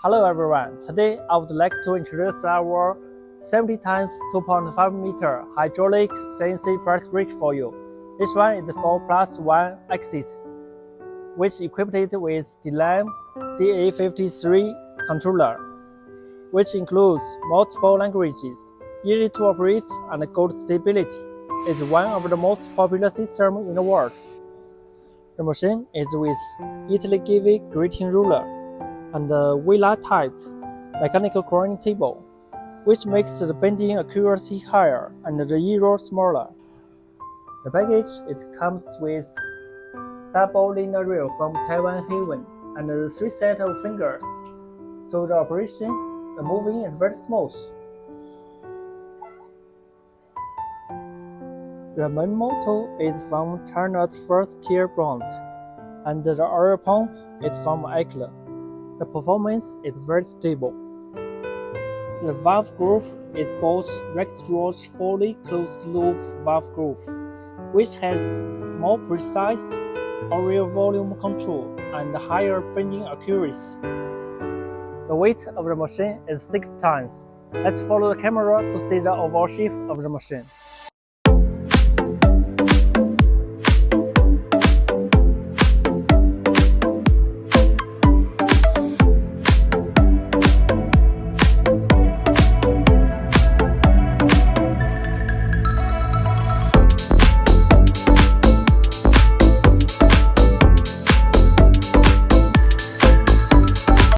Hello everyone, today I would like to introduce our 70 times 2.5 meter hydraulic CNC press brake for you. This one is 4+1 axis, which equipped it with DLAM DA53 controller, which includes multiple languages, easy to operate and good stability. It's one of the most popular systems in the world. The machine is with Italy grating ruler and the Villa type mechanical crane table, which makes the bending accuracy higher and the error smaller. The package comes with double linear rail from Taiwan Haven and 3 sets of fingers, so the operation, the moving is very smooth. The main motor is from China's first-tier brand, and the oil pump is from Eichler. The performance is very stable. The valve groove is both rectangular fully closed-loop valve groove, which has more precise oil volume control and higher bending accuracy. The weight of the machine is 6 tons. Let's follow the camera to see the overall shape of the machine.